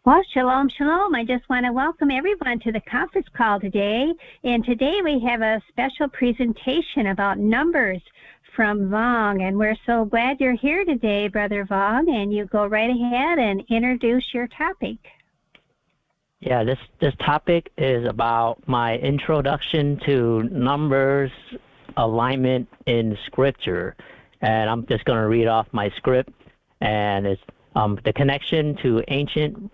Well, shalom, shalom. I just want to welcome everyone to the conference call today. And today we have a special presentation about numbers from Vong. And we're so glad you're here today, Brother Vong. And you go right ahead and introduce your topic. Yeah, this topic is about my introduction to numbers alignment in Scripture. And I'm just going to read off my script. And it's the connection to ancient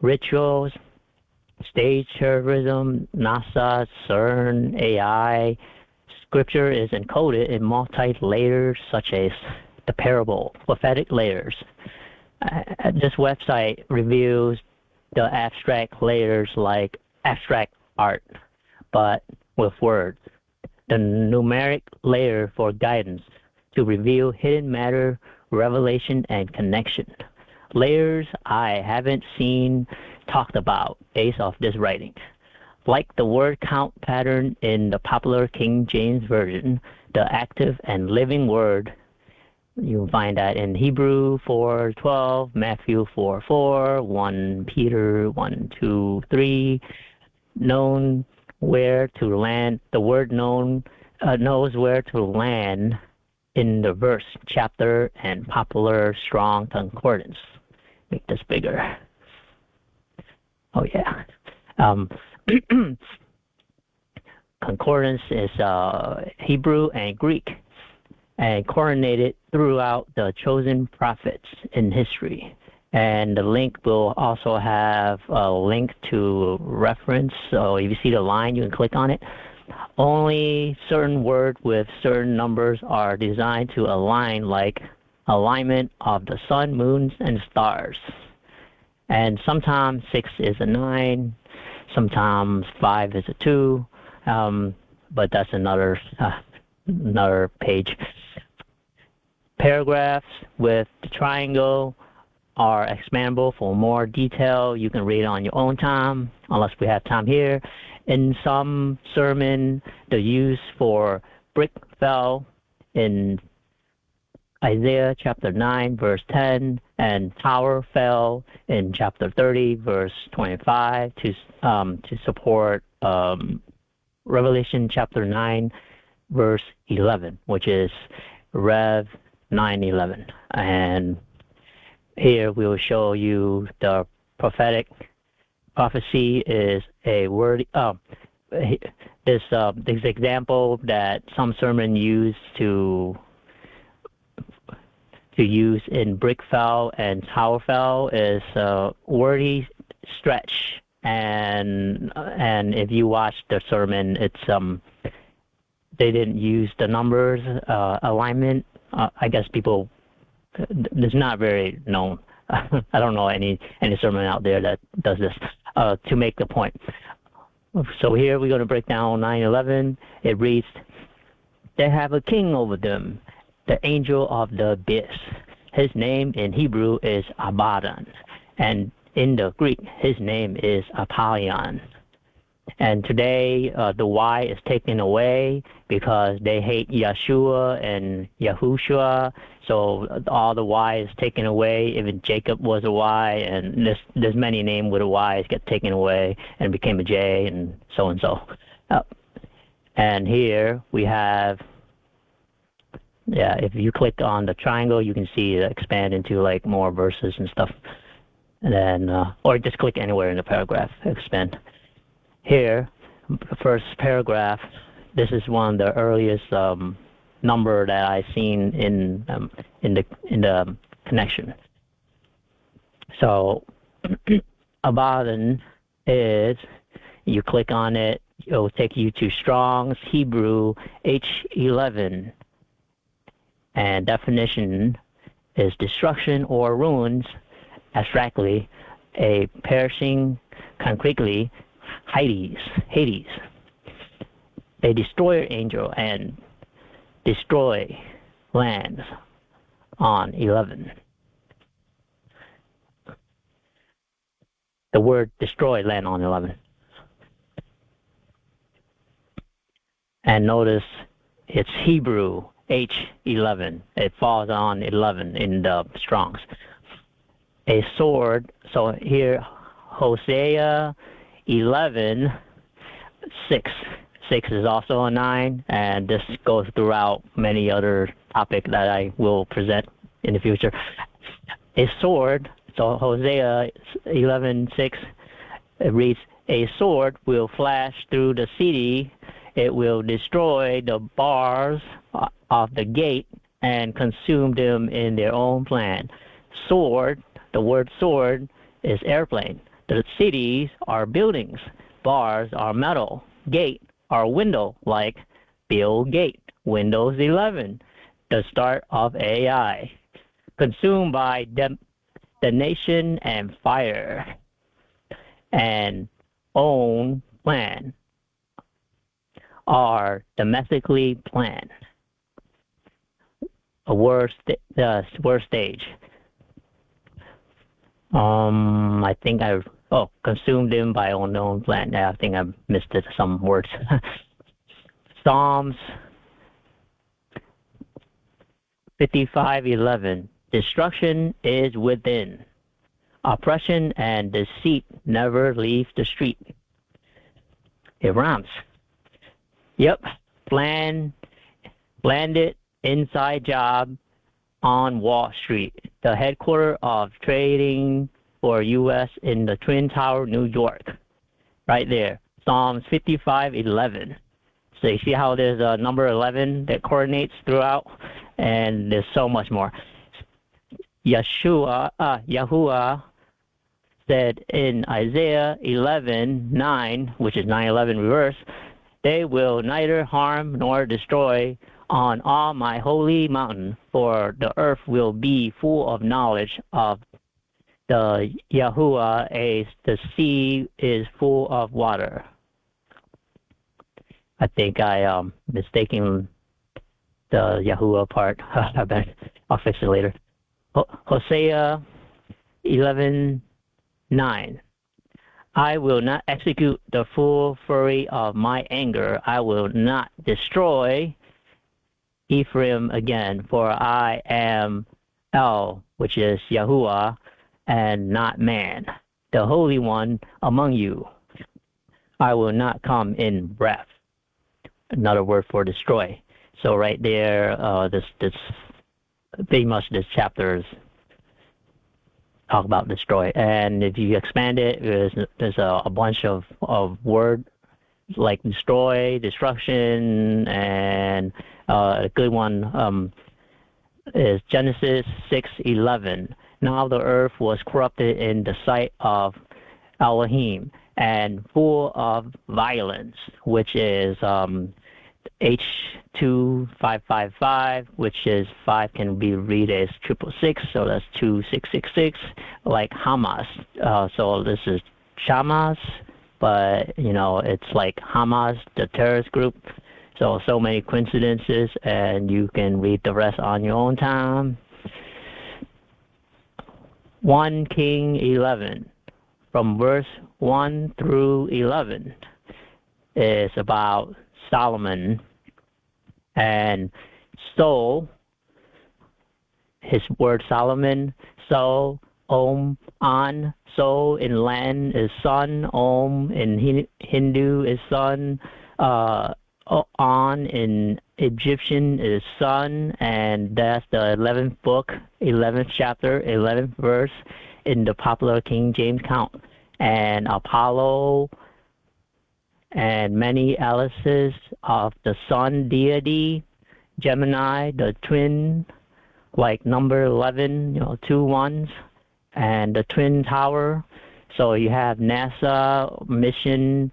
rituals, stage terrorism, NASA, CERN, AI. Scripture is encoded in multi-layers such as the parable, prophetic layers. This website reviews the abstract layers like abstract art, but with words. The numeric layer for guidance to reveal hidden matter, revelation, and connection. Layers I haven't seen talked about based off this writing. Like the word count pattern in the popular King James Version, the active and living word, you'll find that in Hebrew 4:12, Matthew 4:4, 1 Peter 1:2-3, known where to land. The word known knows where to land in the verse, chapter, and popular strong concordance. Make this bigger. Oh yeah. Concordance is Hebrew and Greek, and coordinated throughout the chosen prophets in history. And the link will also have a link to reference. So if you see the line, you can click on it. Only certain words with certain numbers are designed to align, like alignment of the sun, moons, and stars. And sometimes 6 is a 9, sometimes 5 is a 2, but that's another page. Paragraphs with the triangle are expandable for more detail. You can read on your own time, unless we have time here. In some sermon, the use for brick fell in Isaiah chapter 9, verse 10, and tower fell in chapter 30, verse 25, to support Revelation chapter 9, verse 11, which is Rev 9:11. And here we will show you the prophetic prophecy is a word. This example that some sermon use to use in brick fell and tower fell is wordy stretch, and if you watch the sermon, it's they didn't use the numbers alignment. I guess people, it's not very known. I don't know any sermon out there that does this to make the point. So here we're going to break down 9:11. It reads, "They have a king over them, the angel of the abyss. His name in Hebrew is Abaddon, and in the Greek, his name is Apollyon. And today, the Y is taken away because they hate Yeshua and Yahushua. So all the Y is taken away. Even Jacob was a Y, and there's many names with a Y's get taken away and became a J, and so and so. And here we have, yeah, if you click on the triangle, you can see it expand into like more verses and stuff. And then, or just click anywhere in the paragraph, expand. Here, the first paragraph, this is one of the earliest number that I've seen in the connection. So, Abaddon is, you click on it, it will take you to Strong's Hebrew H11, and definition is destruction or ruins, abstractly, a perishing concretely, Hades, a destroyer angel, and destroy lands on 11. The word destroy land on 11. And notice it's Hebrew H11. It falls on 11 in the Strong's. A sword, so here Hosea 11, 6. 6 is also a 9, and this goes throughout many other topics that I will present in the future. A sword, so Hosea 11:6, it reads, a sword will flash through the city, it will destroy the bars of the gate and consume them in their own plan. Sword, the word sword is airplane. The cities are buildings, bars are metal, gate are window, like Bill Gates, Windows 11, the start of AI, consumed by detonation and fire, and own plan are domestically planned. A worst stage. I think consumed them by unknown plan. Yeah, I think I missed some words. Psalms 55:11. Destruction is within. Oppression and deceit never leave the street. It rhymes. Yep. Landed inside job on Wall Street, the headquarters of trading for U.S. in the Twin Tower, New York. Right there. Psalms 55:11. So you see how there's a number 11 that coordinates throughout, and there's so much more. Yahuwah said in Isaiah 11:9, which is 9:11 reverse, they will neither harm nor destroy on all my holy mountain, for the earth will be full of knowledge of the Yahuwah, as the sea is full of water. I think I mistaken the Yahuwah part. I'll fix it later. Hosea 11:9. I will not execute the full fury of my anger. I will not destroy Ephraim again, for I am El, which is Yahuwah, and not man, the Holy One among you. I will not come in breath. Another word for destroy. So right there, pretty much this chapter is talk about destroy. And if you expand it, there's a bunch of words like destroy, destruction, and a good one is Genesis 6:11. Now the earth was corrupted in the sight of Elohim and full of violence, which is H2555, which is 5 can be read as 666, so that's 2666, like Hamas. So this is Shamas, but it's like Hamas, the terrorist group. So many coincidences, and you can read the rest on your own time. 1 King 11, from verse 1 through 11, is about Solomon. And so, his word Solomon, so, on, so in land is son, in Hindu is son, on in Egyptian is son, and that's the 11th book, 11th chapter, 11th verse in the popular King James count. And Apollo and many aliases of the sun deity, Gemini, the twin, like number 11, 2 ones, and the twin tower. So you have NASA mission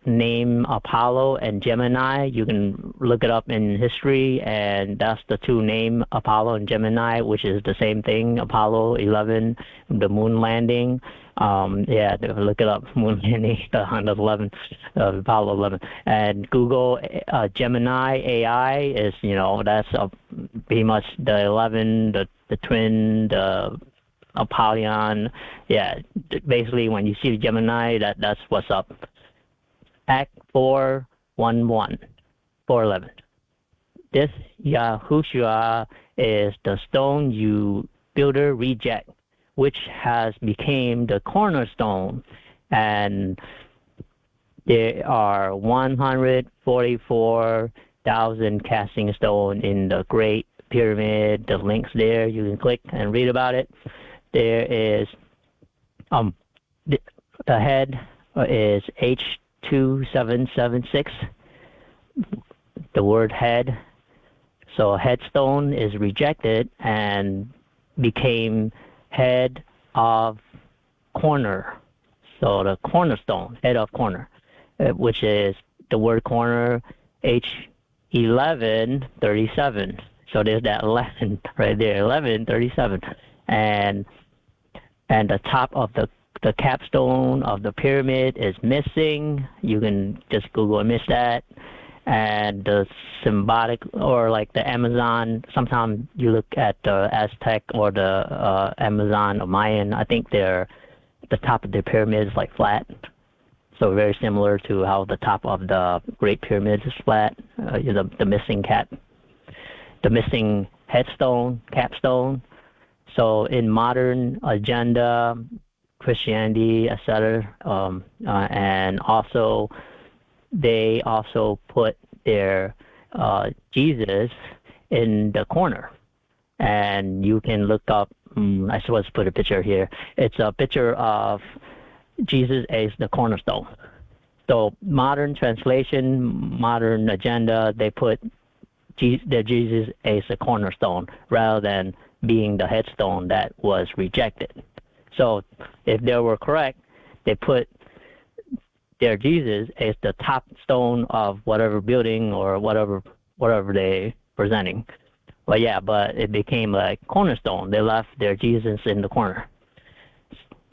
name Apollo and Gemini. You can look it up in history, and that's the two name, Apollo and Gemini, which is the same thing. Apollo 11, the moon landing. Look it up, moon landing on the 11th, Apollo 11. And Google Gemini AI is, that's pretty much the 11, the twin, the Apollyon. Yeah, basically when you see Gemini, that's what's up. Act 4:11, 4:11. This Yahushua is the stone you builder reject, which has become the cornerstone. And there are 144,000 casting stone in the Great Pyramid. The links there, you can click and read about it. There is the head is H2776. The word head. So headstone is rejected and became head of corner. So the cornerstone, head of corner, which is the word corner, H1137. So there's that 11 right there, 1137. And the top of the capstone of the pyramid is missing. You can just Google and miss that. And the symbolic, or like the Amazon, sometimes you look at the Aztec or the Amazon or Mayan, I think the top of the pyramid is like flat. So very similar to how the top of the Great Pyramid is flat. The missing the missing headstone, capstone. So in modern agenda, Christianity, etc., and also they also put their Jesus in the corner. And you can look up, I suppose put a picture here. It's a picture of Jesus as the cornerstone. So modern translation, modern agenda, they put their Jesus as the cornerstone rather than being the headstone that was rejected. So if they were correct, they put their Jesus as the top stone of whatever building or whatever they presenting. But it became a cornerstone. They left their Jesus in the corner.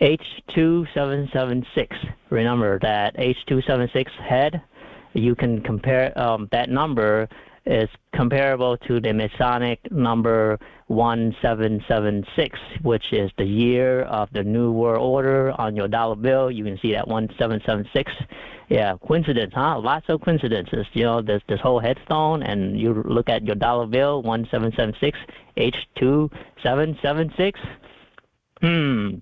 H2776. Remember that H276 head. You can compare that number is comparable to the Masonic number 1776, which is the year of the New World Order on your dollar bill. You can see that 1776. Yeah, coincidence, huh? Lots of coincidences. This whole headstone, and you look at your dollar bill, 1776, H2776.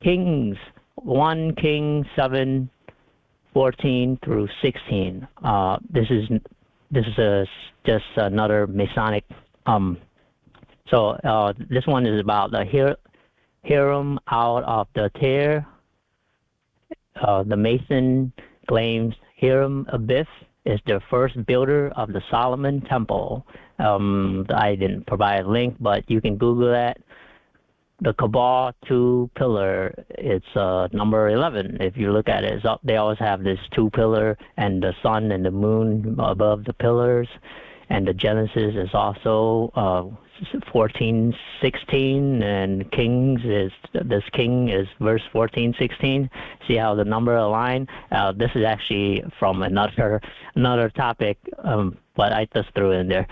Kings, 1 King 7, 14 through 16. This is just another Masonic. So this one is about the Hiram out of the tear. The Mason claims Hiram Abiff is the first builder of the Solomon Temple. I didn't provide a link, but you can Google that. The Kabbalah 2 pillar, it's number 11. If you look at it, they always have this 2 pillar and the sun and the moon above the pillars. And the Genesis is also 14:16, and this king is verse 14:16. See how the number align? This is actually from another topic, but I just threw it in there.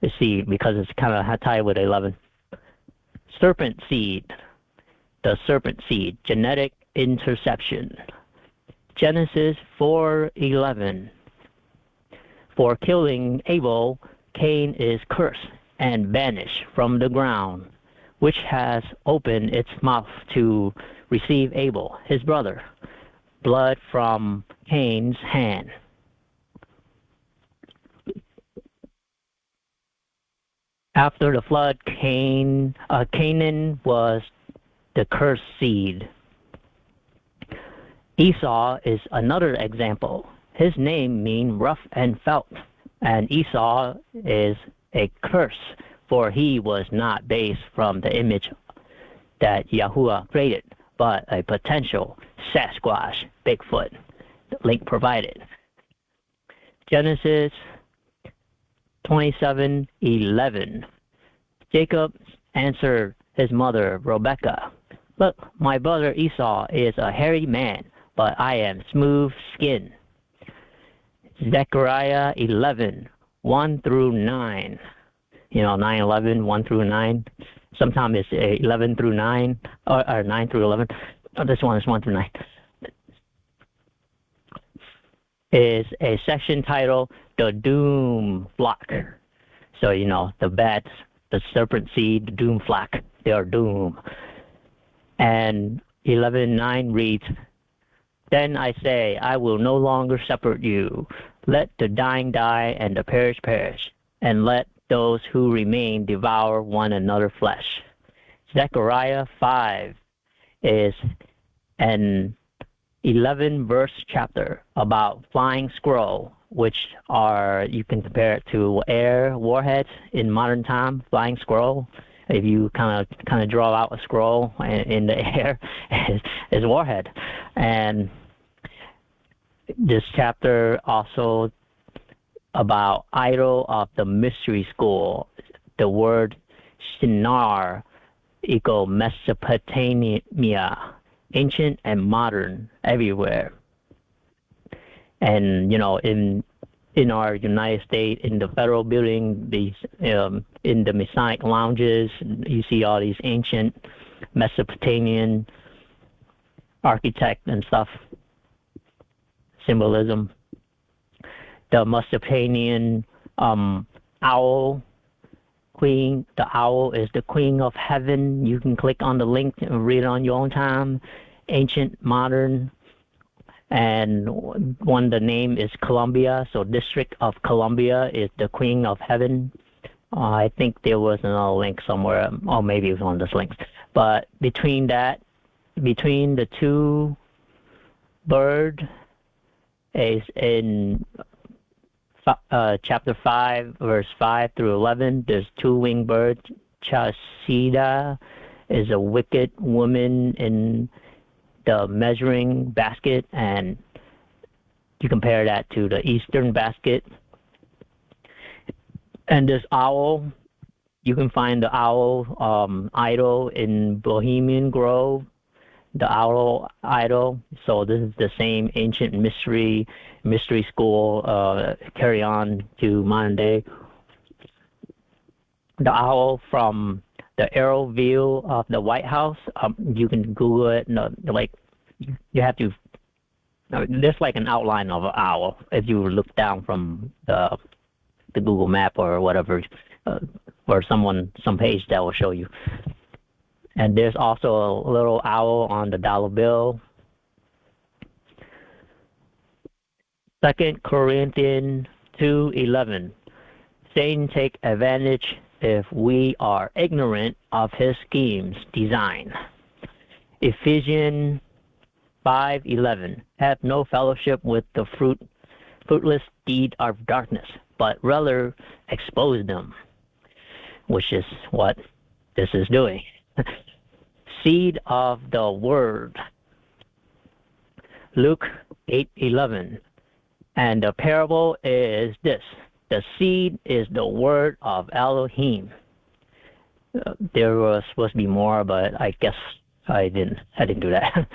You see, because it's kind of tied with 11. Serpent seed, the serpent seed, genetic interception. Genesis 4:11. For killing Abel, Cain is cursed and banished from the ground, which has opened its mouth to receive Abel, his brother, blood from Cain's hand. After the flood, Canaan was the cursed seed. Esau is another example. His name means rough and felt, and Esau is a curse, for he was not based from the image that Yahuwah created, but a potential Sasquatch, Bigfoot. The link provided. Genesis 27:11. Jacob answered his mother Rebekah, "Look, my brother Esau is a hairy man, but I am smooth-skinned." Zechariah 11:1 through 9. 9:11, 1 through 9. Sometimes it's 11 through 9, or 9 through 11. Oh, this one is 1 through 9. Is a section titled "The Doom Flock." So the serpent seed, the doom flock. their doom. And 11:9 reads, Then I say, I will no longer separate you. Let the dying die and the perish, and let those who remain devour one another flesh. Zechariah 5 is an 11-verse chapter about flying squirrel, which you can compare it to air warheads in modern time, flying squirrel. If you kind of draw out a scroll in the air, is warhead. And this chapter also about idol of the mystery school. The word Shinar equal Mesopotamia, ancient and modern, everywhere. And in our United States, in the federal building, in the Masonic lounges, you see all these ancient Mesopotamian architect and stuff, symbolism. The Mesopotamian owl queen, the owl is the queen of heaven. You can click on the link and read it on your own time. Ancient, modern, and the name is Columbia, so District of Columbia is the queen of heaven. I think there was another link somewhere, or maybe it was on this link. But between the two bird is in chapter 5, verse 5 through 11. There's two-winged birds. Chasida is a wicked woman in the measuring basket, and you compare that to the Eastern basket. And this owl, you can find the owl idol in Bohemian Grove, the owl idol. So this is the same ancient mystery school carry on to modern day. The owl from the aerial view of the White House, you can Google it. You have to. There's like an outline of an owl if you look down from the Google map or whatever, or some page that will show you. And there's also a little owl on the dollar bill. 2 Corinthians 2:11. Satan take advantage if we are ignorant of his schemes, design. Ephesians 5:11. Have no fellowship with the fruitless deed of darkness, but rather expose them, which is what this is doing. Seed of the word. Luke 8:11. And the parable is this: the seed is the word of Elohim. There was supposed to be more, but I guess I didn't do that.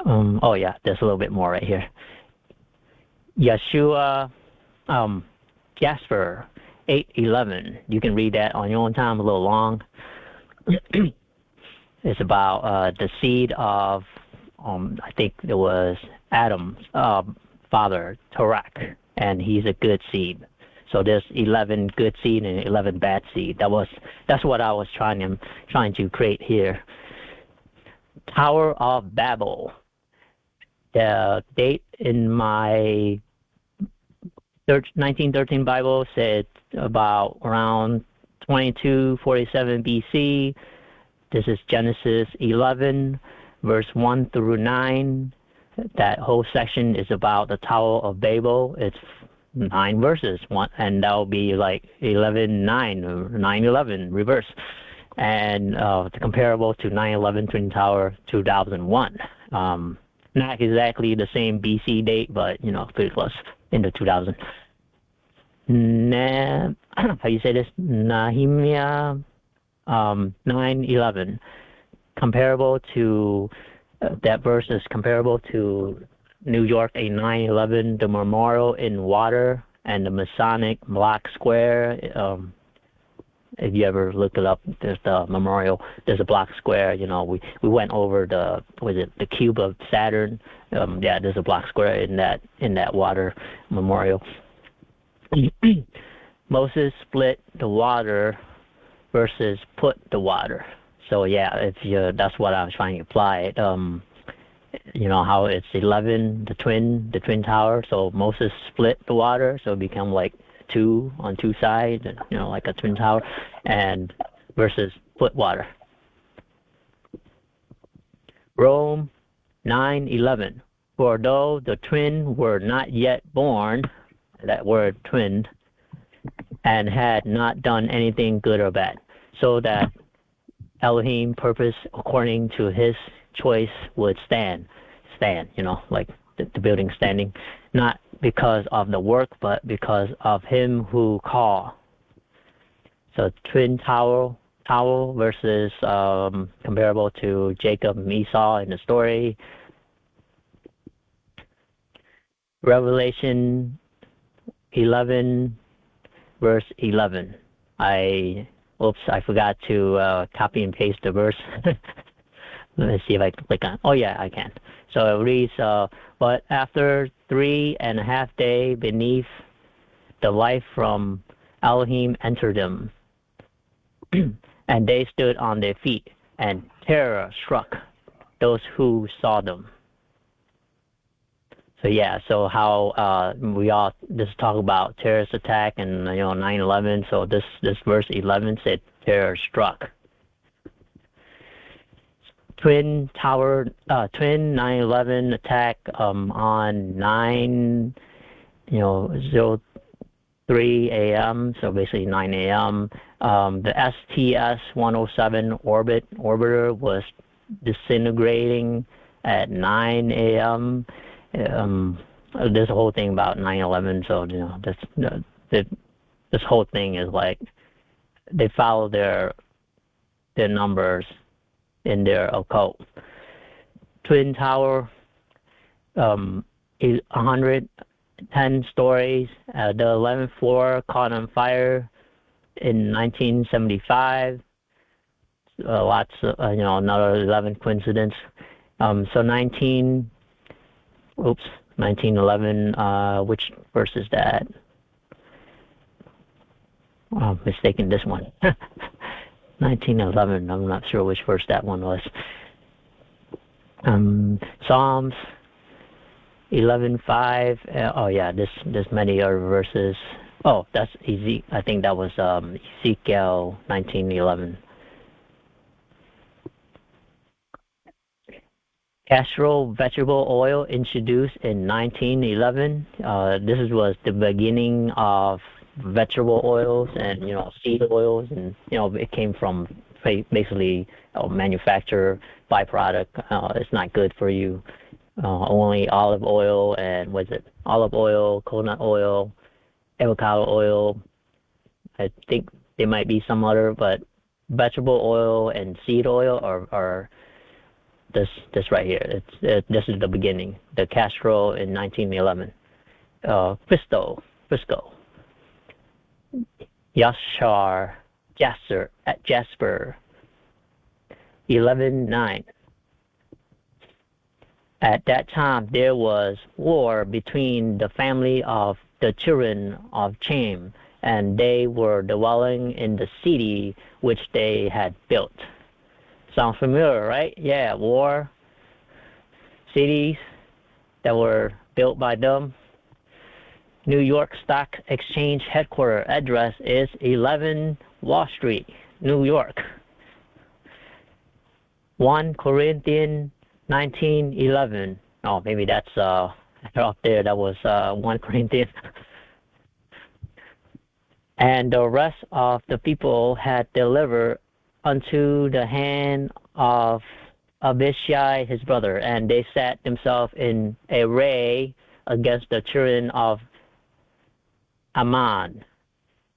Oh yeah, there's a little bit more right here. Yeshua, Jasper 8:11. You can read that on your own time, a little long. It's about the seed of, I think it was Adam's father, Tarak, and he's a good seed. So there's 11 good seed and 11 bad seed. That's what I was trying to create here. Tower of Babel. The date in my 1913 Bible said about around 2247 BC. This is Genesis 11, verse 1 through 9. That whole section is about the Tower of Babel. It's 9 verses, and that will be like 11:9 or 9:11 reverse, and comparable to 9/11 Twin Tower 2001. Not exactly the same BC date, but pretty close in the 2000. How you say this? Nehemiah 9:11. Comparable to that verse is comparable to New York a 9/11, the memorial in water, and the Masonic Black Square. If you ever look it up, there's the memorial. There's a black square. We went over the cube of Saturn. Yeah, there's a black square in that water memorial. Moses split the water versus put the water. So yeah, if you that's what I was trying to apply. You know how it's 11, the twin tower. So Moses split the water, so it become like two on two sides, you know, like a twin tower, and versus put water. Rome 9:11. For though the twin were not yet born, that word twin, and had not done anything good or bad, so that Elohim purpose according to his choice would stand, you know, like the building standing, not because of the work, but because of him who called. So twin tower versus comparable to Jacob and Esau in the story. Revelation 11 verse 11. I forgot to copy and paste the verse. Let me see if I can click on. Oh yeah, I can. So it reads, but after 3.5 days beneath, the life from Elohim entered them, and they stood on their feet, and terror struck those who saw them. So yeah, so how we all just talk about terrorist attack and 9/11. So this verse 11 said terror struck. Twin 9/11 attack on 03 a.m. So basically 9 a.m. The STS-107 orbiter was disintegrating at 9 a.m. There's a whole thing about 9/11. So this whole thing is like they follow their numbers in their occult. Twin Tower, 110 stories. The 11th floor caught on fire in 1975. Lots of, another 11 coincidence. So 1911, which verse is that? Oh, mistaken this one. 1911, I'm not sure which verse that one was. Psalms 11:5. Oh yeah, there's many other verses. Oh, that's easy. I think that was Ezekiel 19:11. Castor vegetable oil introduced in 1911. This was the beginning of vegetable oils and seed oils, and it came from basically a manufacturer byproduct. It's not good for you. Only olive oil and olive oil, coconut oil, avocado oil. I think there might be some other, but vegetable oil and seed oil are this right here. This is the beginning. The Castro in 1911. Frisco. Jasper 11:9. At that time there was war between the family of the children of Cham, and they were dwelling in the city which they had built. Sounds familiar, right? Yeah, war, cities that were built by them. New York Stock Exchange headquarters address is 11 Wall Street, New York. 1 Corinthians 19:11. Oh, maybe that's up there. That was 1 Corinthians. And the rest of the people had delivered unto the hand of Abishai his brother, and they set themselves in array against the children of Ammon.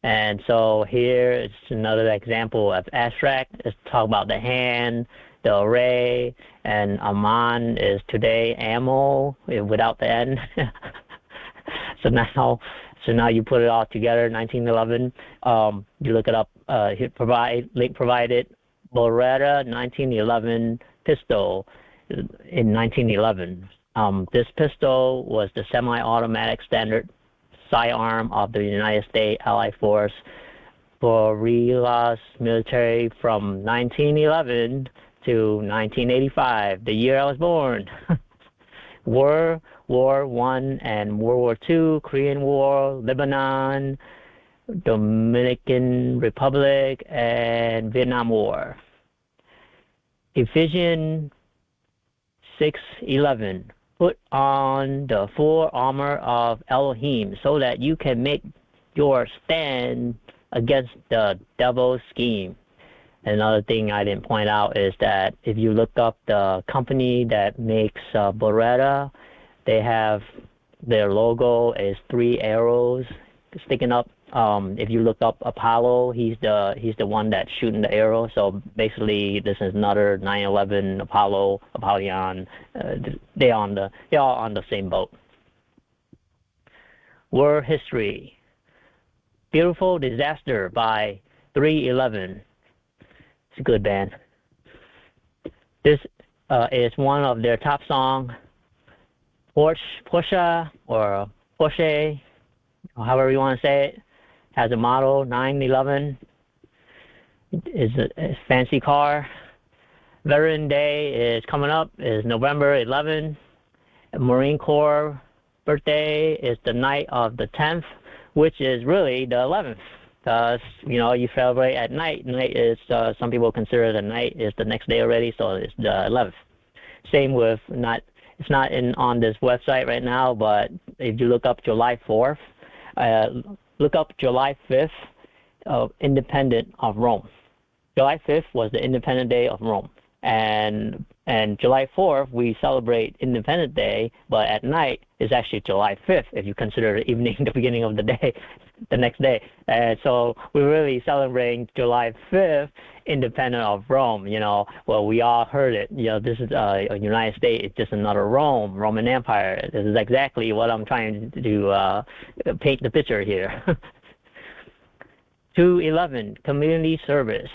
And so here is another example of abstract. Let's talk about the hand, the array, and Ammon is today ammo without the N. So now you put it all together. 1911. You look it up. Link provided. Beretta 1911 pistol in 1911. This pistol was the semi-automatic standard sidearm of the United States Allied Force for Rila's military from 1911 to 1985, the year I was born. World War I and World War II, Korean War, Lebanon, Dominican Republic, and Vietnam War. Ephesians 6:11. Put on the full armor of Elohim so that you can make your stand against the devil's scheme. Another thing I didn't point out is that if you look up the company that makes Beretta, they have their logo is 3 arrows sticking up. If you look up Apollo, he's the one that's shooting the arrow. So basically, this is another 9/11 Apollyon. They're all on the same boat. World history. Beautiful Disaster by 311. It's a good band. This is one of their top songs. Porsche, or Porsche, or however you want to say it, has a model 911. It's a fancy car. Veteran Day is coming up. Is November 11. Marine Corps birthday is the night of the 10th, which is really the 11th. Because, you celebrate at night. Night is, some people consider the night is the next day already, so it's the 11th. Same with, it's not on this website right now, but if you look up July 4th, look up July 5th, Independent of Rome. July 5th was the Independent Day of Rome. And July 4th, we celebrate Independence Day, but at night is actually July 5th, if you consider the evening the beginning of the day, the next day. And so we're really celebrating July 5th, independent of Rome. Well, we all heard it. This is a United States, it's just another Roman Empire. This is exactly what I'm trying to paint the picture here. 211, community service.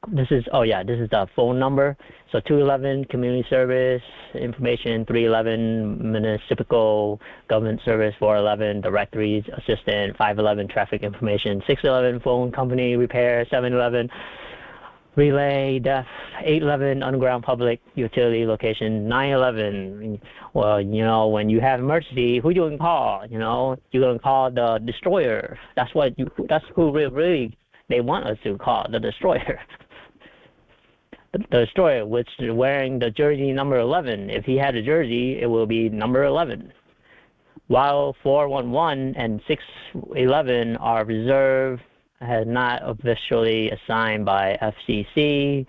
This is the phone number. So 211 community service information, 311 municipal government service, 411 directories assistant, 511 traffic information, 611 phone company repair, 711 relay deaf, 811 underground public utility location, 911. Well, when you have emergency, who you gonna call? You're gonna call the destroyer. That's who really they want us to call, the destroyer. The destroyer, which is wearing the jersey number 11. If he had a jersey, it will be number 11. While 411 and 611 are reserved, has not officially assigned by FCC,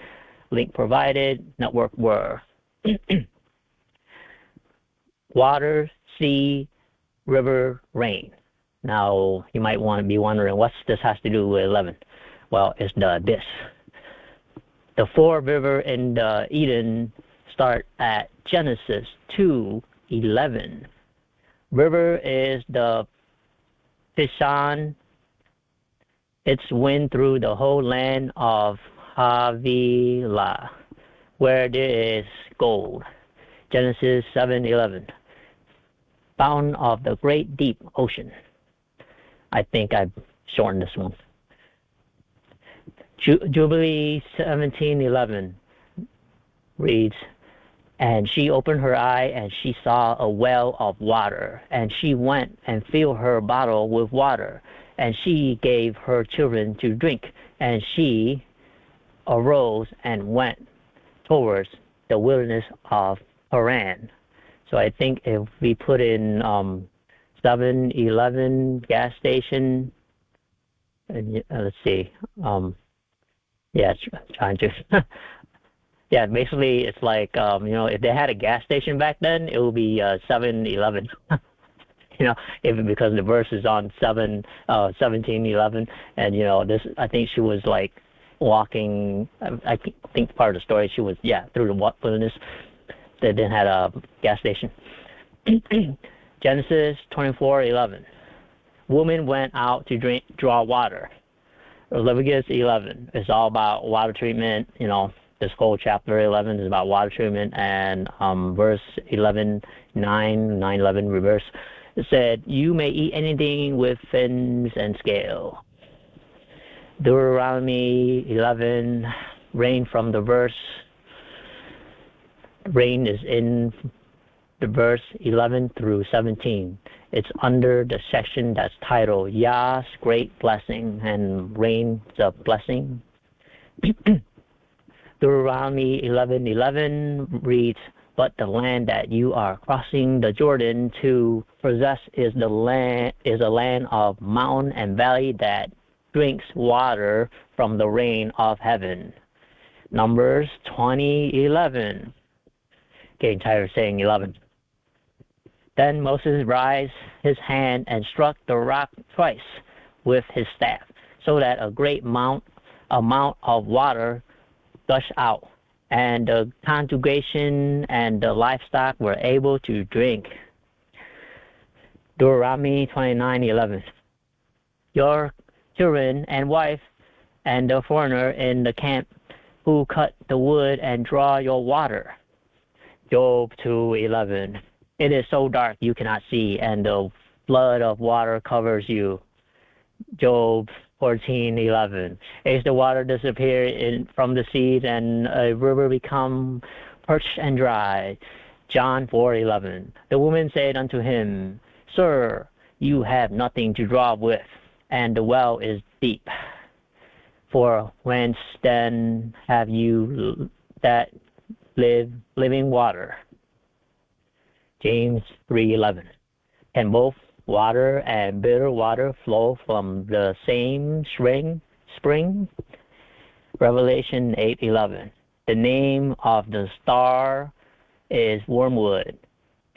link provided, network were. Water, sea, river, rain. Now, you might want to be wondering, what's this has to do with 11? Well, it's the abyss. The 4 river in the Eden start at Genesis 2:11. River is the Pishon. Its wind through the whole land of Havilah, where there is gold. Genesis 7:11. Fountain of the great deep ocean. I think I've shortened this one. Jubilee 17:11 reads, and she opened her eye, and she saw a well of water, and she went and filled her bottle with water, and she gave her children to drink, and she arose and went towards the wilderness of Haran. So I think if we put in 7-Eleven gas station, and let's see, trying to, basically it's like, if they had a gas station back then, it would be 7-Eleven. Because the verse is on 17:11, and this, I think she was like walking. I think part of the story, she was through the wilderness. They didn't have a gas station. Genesis 24:11. Woman went out to draw water. Leviticus 11 is all about water treatment. This whole chapter 11 is about water treatment, and verse 9:11 reverse. It said, you may eat anything with fins and scale. Deuteronomy 11, rain from the verse. Rain is in the verse 11 through 17. It's under the section that's titled Yah's Great Blessing, and rain's a blessing. Deuteronomy 11:11 reads, "But the land that you are crossing the Jordan to possess is a land of mountain and valley that drinks water from the rain of heaven." Numbers 20:11. Getting tired of saying 11. Then Moses raised his hand and struck the rock twice with his staff, so that a great amount of water gushed out, and the congregation and the livestock were able to drink. Deuteronomy 29:11. Your children and wife and the foreigner in the camp who cut the wood and draw your water. Job 2:11. It is so dark you cannot see, and the flood of water covers you. Job 14:11. As the water disappeared from the seas, and a river become parched and dry. John 4:11. The woman said unto him, Sir, you have nothing to draw with, and the well is deep. For whence then have you that living water? James 3:11. Can both water and bitter water flow from the same spring? Revelation 8:11. The name of the star is wormwood.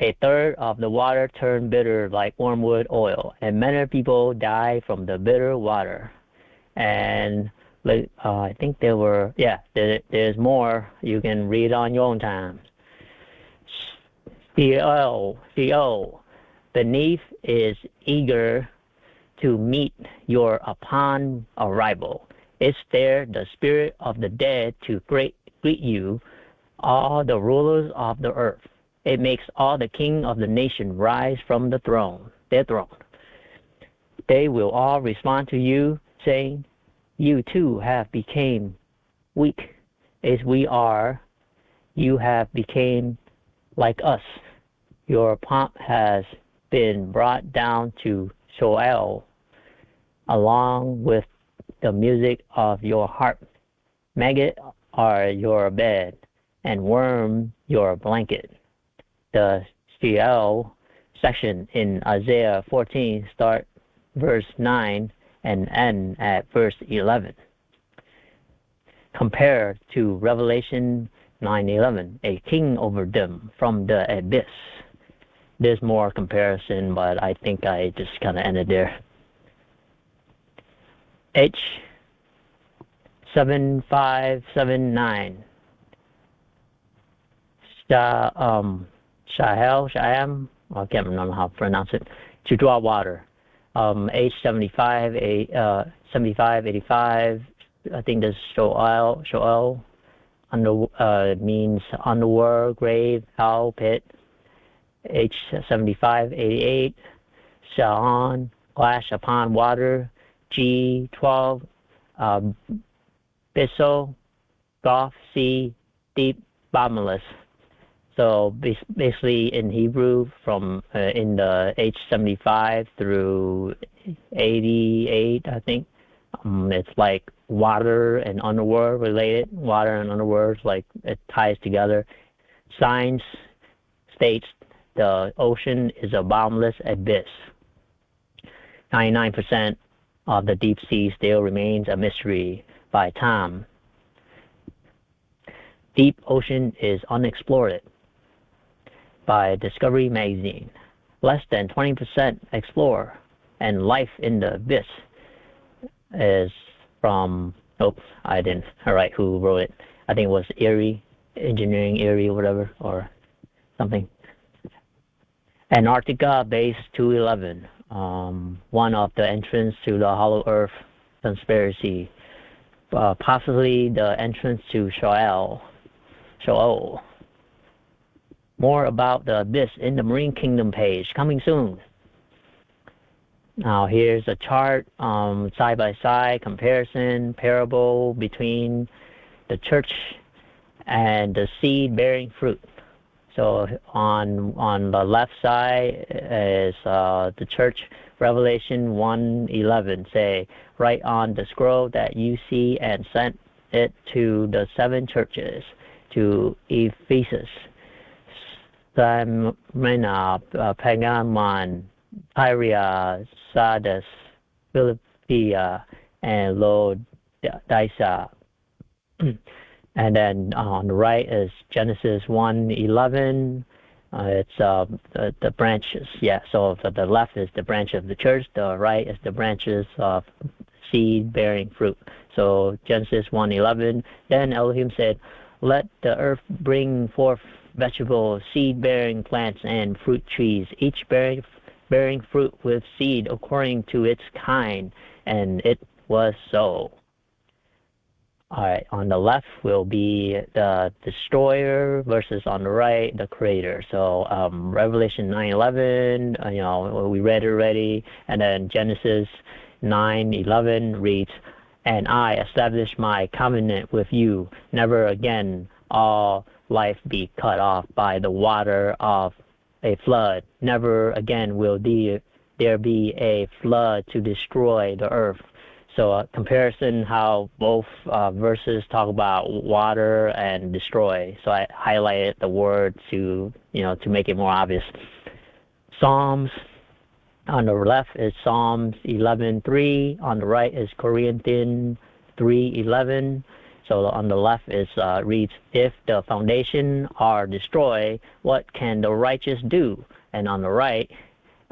A third of the water turned bitter like wormwood oil, and many people die from the bitter water. And I think there's more. You can read on your own time. Sheol, beneath is eager to meet you upon arrival. Is there the spirit of the dead to greet you, all the rulers of the earth? It makes all the king of the nation rise from their throne. They will all respond to you, saying, You too have become weak as we are. You have become like us. Your pomp has been brought down to Sheol, along with the music of your harp. Maggot are your bed, and worm your blanket. The Sheol section in Isaiah 14 start verse 9 and end at verse 11. Compared to Revelation 9:11, a king over them from the abyss. There's more comparison, but I think I just kind of ended there. H7579. Shaham, I can't remember how to pronounce it, to draw water. H7585, I think this Shoel, means underworld, grave, hell, pit. H7588, Shaon, glash upon water. G12, Bissell, Gulf, sea, deep, bottomless. So basically in Hebrew, from in the H75 through 88, I think, it's like water and underworld related. Water and underworld, like it ties together. Science states the ocean is a bottomless abyss. 99% of the deep sea still remains a mystery by time. Deep ocean is unexplored. By Discovery Magazine. Less than 20% explore, and life in the abyss is from, I didn't write who wrote it. I think it was Engineering Erie or whatever, or something. Antarctica Base 211, one of the entrance to the Hollow Earth conspiracy, possibly the entrance to Sheol. More about the abyss in the Marine Kingdom page, coming soon. Now here's a chart, side by side comparison, parable between the church and the seed bearing fruit. So on the left side is the church, Revelation 1:11, say, write on the scroll that you see and send it to the 7 churches, to Ephesus, Smyrna, Pergamon, Tyre, Sardis, Philadelphia, and Laodicea. And then on the right is Genesis 1:11. It's the branches. Yeah, so the left is the branch of the church. The right is the branches of seed bearing fruit. So Genesis 1:11. Then Elohim said, let the earth bring forth vegetables, seed bearing plants, and fruit trees, each bearing fruit with seed according to its kind. And it was so. All right, on the left will be the destroyer versus on the right, the creator. So Revelation 9:11, we read it already, and then Genesis 9:11 reads, and I establish my covenant with you, never again all life be cut off by the water of a flood. Never again will there be a flood to destroy the earth. So a comparison how both verses talk about water and destroy. So I highlighted the word to make it more obvious. Psalms on the left is Psalms 11:3. On the right is Corinthians 3:11. So on the left is reads, if the foundation are destroyed, what can the righteous do? And on the right,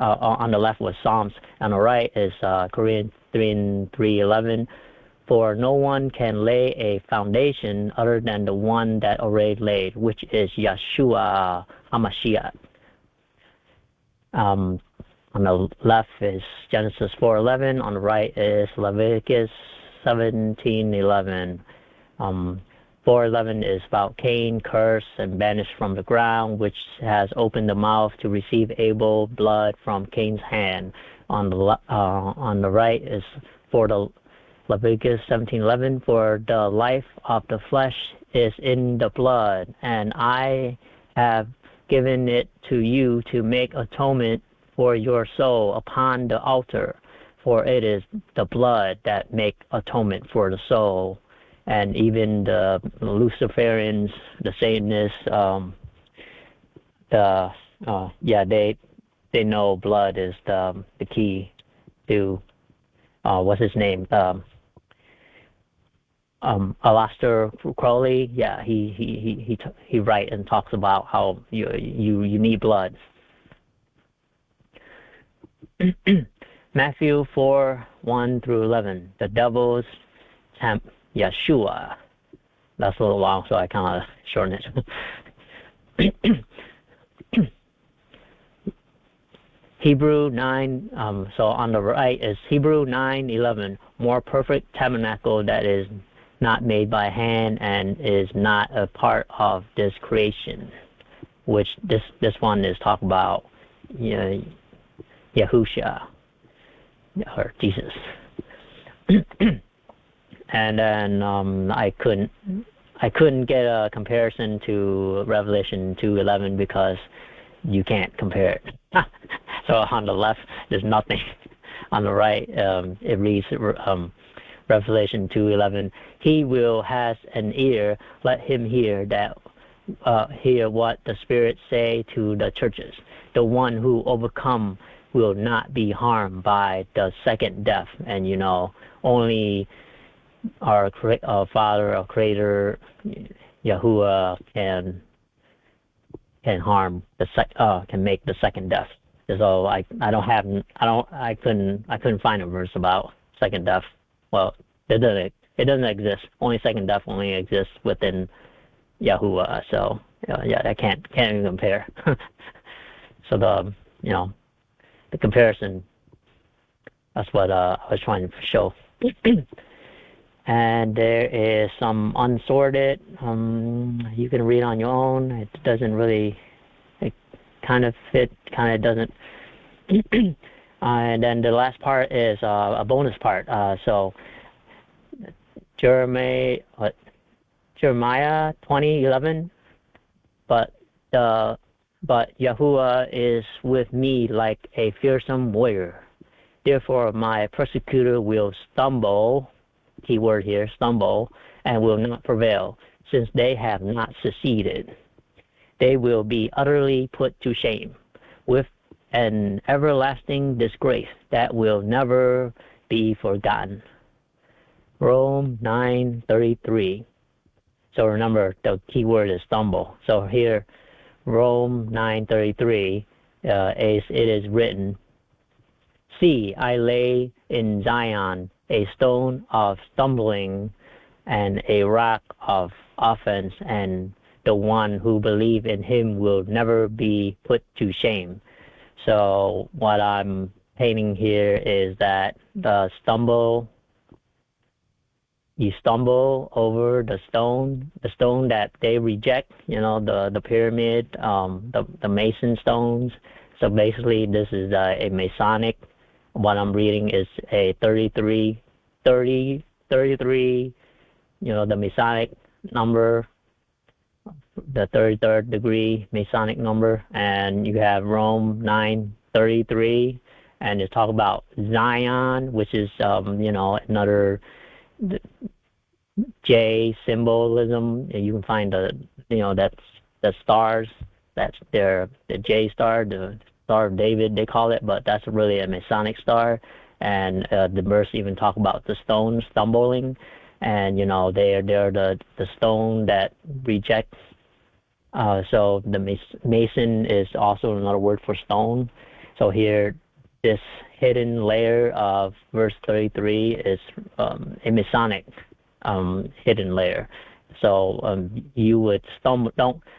on the left was Psalms. On the right is Corinthians 3:11. For no one can lay a foundation other than the one that already laid, which is Yeshua HaMashiach. On the left is Genesis 4:11. On the right is Leviticus 17:11. 4:11 is about Cain, cursed and banished from the ground, which has opened the mouth to receive Abel blood from Cain's hand. On the right is for the Leviticus 17:11, for the life of the flesh is in the blood, and I have given it to you to make atonement for your soul upon the altar, for it is the blood that make atonement for the soul. And even the Luciferians, the Satanists, they know blood is the key to what's his name? Aleister Crowley. Yeah, he writes and talks about how you need blood. Matthew 4:1-11. The devil's tempt Yeshua. That's a little long, so I kind of shorten it. Hebrew 9, so on the right is Hebrew 9:11, more perfect tabernacle that is not made by hand and is not a part of this creation, which this one is talking about Yahusha, or Jesus. And then I couldn't get a comparison to Revelation 2:11 because you can't compare it. So on the left, there's nothing. On the right, it reads Revelation 2:11. He will has an ear, let him hear what the Spirit say to the churches. The one who overcome will not be harmed by the second death. And only our Father, our Creator, Yahuwah can harm can make the second death. So I couldn't find a verse about second death. Well, it doesn't exist. Only second death only exists within Yahuwah. So I can't even compare. So the comparison, that's what I was trying to show. And there is some unsorted. You can read on your own. It doesn't really. It kind of fit. Kind of doesn't. And then the last part is a bonus part. So Jeremiah 20:11, but Yahuwah is with me like a fearsome warrior. Therefore my persecutor will stumble, keyword here, stumble, and will not prevail, since they have not succeeded. They will be utterly put to shame, with an everlasting disgrace that will never be forgotten. Rome 9:33. So remember, the key word is stumble. So here, Rome 9:33, it is written, "See, I lay in Zion a stone of stumbling and a rock of offense, and the one who believes in him will never be put to shame." So what I'm painting here is that you stumble over the stone that they reject, the pyramid, the Mason stones. So basically this is a Masonic. What I'm reading is a 33, the Masonic number, the 33rd degree Masonic number, and you have Rome 9:33, and it's talk about Zion, which is another J symbolism. You can find that's the stars. That's the J star, the Star of David they call it, but that's really a Masonic star. And the verse even talk about the stone stumbling, and they're the stone that rejects. So the Mason is also another word for stone. So here, this hidden layer of verse 33 is a Masonic hidden layer. So you would stumble.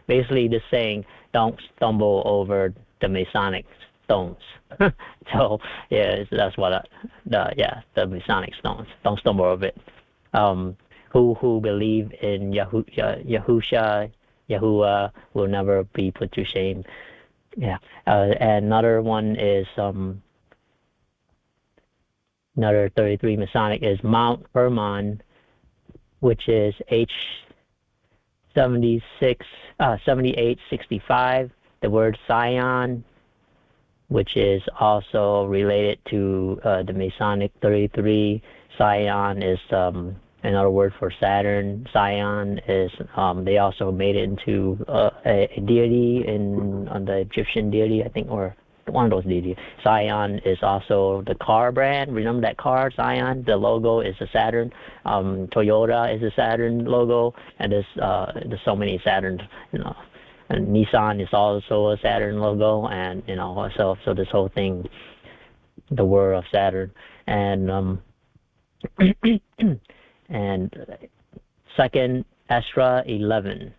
Basically this saying, don't stumble over the Masonic stones. So yeah, that's what the Masonic stones. Don't stumble over it. Who believe in Yahushua, Yahuwah will never be put to shame. Yeah. And another one is another 33 Masonic is Mount Hermon, which is H7865. The word Sion, which is also related to the Masonic 33. Sion is another word for Saturn. Sion is they also made it into a deity on the Egyptian deity, I think, or one of those deities. Sion is also the car brand. Remember that car, Sion? The logo is a Saturn. Toyota is a Saturn logo, and there's so many Saturns, And Nissan is also a Saturn logo, and so this whole thing, the word of Saturn, and and second Esdras 11.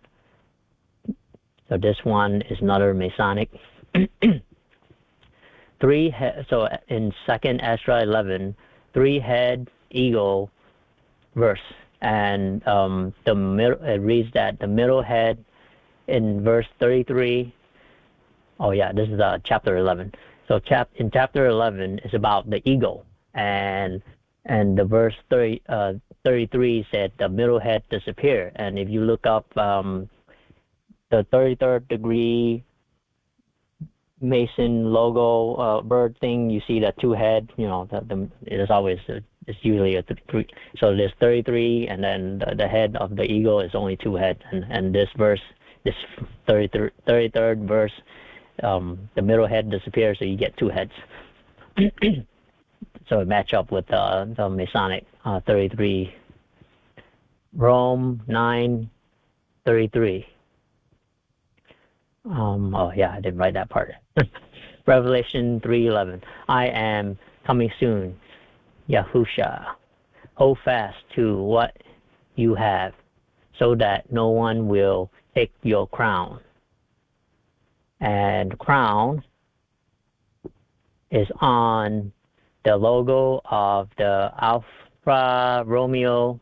So this one is another Masonic. So in second Esdras 11, 3-head eagle verse, and it reads that the middle head in verse 33. Oh yeah, this is chapter 11. So in chapter 11 is about the eagle, and the verse 33 said the middle head disappeared. And if you look up the 33rd degree Mason logo bird thing, you see that 2 head. It is always it's usually a 3. So there's 33, and then the head of the eagle is only 2 heads. And this verse, this 33rd verse, the middle head disappears, so you get 2 heads. So it match up with the Masonic 33. Rome 9:33. Oh yeah, I didn't write that part. Revelation 3:11. I am coming soon, Yahusha. Hold fast to what you have, so that no one will take your crown. And crown is on the logo of the Alpha Romeo.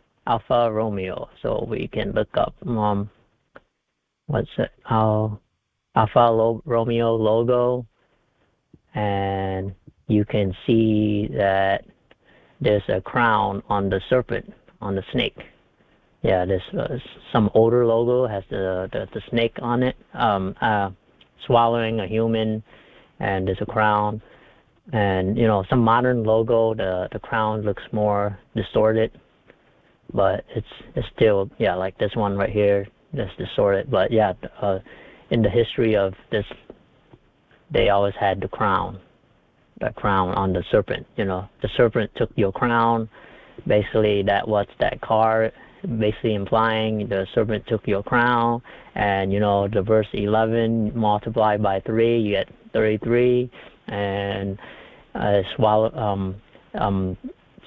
So we can look up what's it? Alpha Romeo logo, and you can see that there's a crown on the serpent, on the snake. Yeah, there's some older logo has the snake on it, swallowing a human, and there's a crown. And some modern logo, the crown looks more distorted, but it's still, yeah, like this one right here, that's distorted. But yeah, in the history of this, they always had the crown on the serpent. The serpent took your crown. Basically, that card, basically implying the serpent took your crown. And the verse 11 multiplied by 3, you get 33. And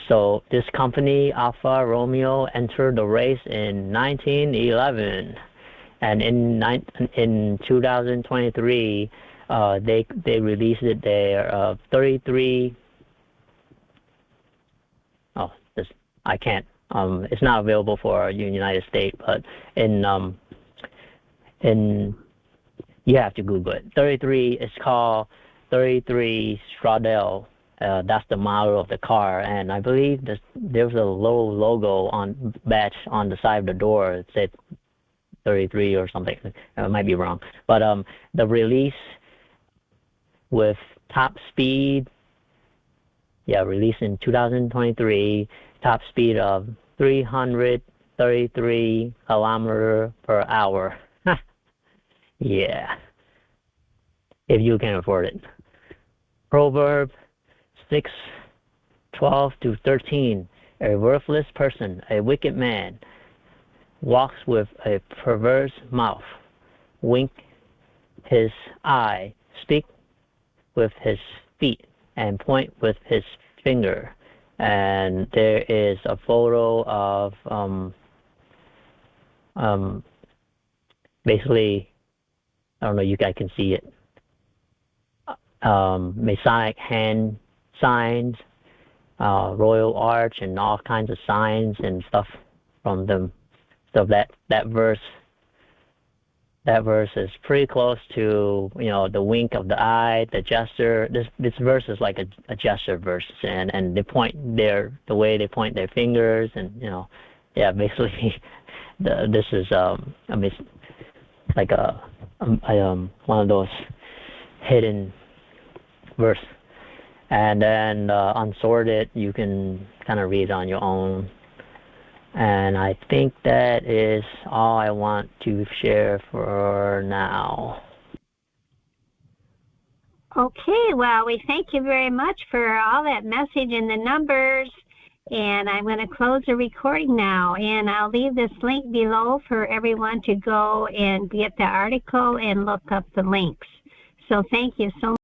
so this company, Alfa Romeo, entered the race in 1911, and in 2023, they released it there 33. Oh, I can't. It's not available for United States, but in you have to Google it. 33. It's called 33 Stradale. That's the model of the car, and I believe there's a little logo badge on the side of the door. It said 33 or something. I might be wrong, but the release with top speed, released in 2023, top speed of 333 kilometers per hour. Yeah, if you can afford it. Proverbs 6:12-13. A worthless person, a wicked man, walks with a perverse mouth, wink his eye, speak with his feet, and point with his finger. And there is a photo of basically, I don't know, you guys can see it. Masonic hand signs, royal arch, and all kinds of signs and stuff from them. So that verse is pretty close to the wink of the eye, the gesture. This verse is like a gesture verse, and they point the way they point their fingers, and basically this is like one of those hidden verse. And then unsorted, you can kind of read on your own. And I think that is all I want to share for now. Okay, well, we thank you very much for all that message and the numbers. And I'm going to close the recording now. And I'll leave this link below for everyone to go and get the article and look up the links. So thank you so much.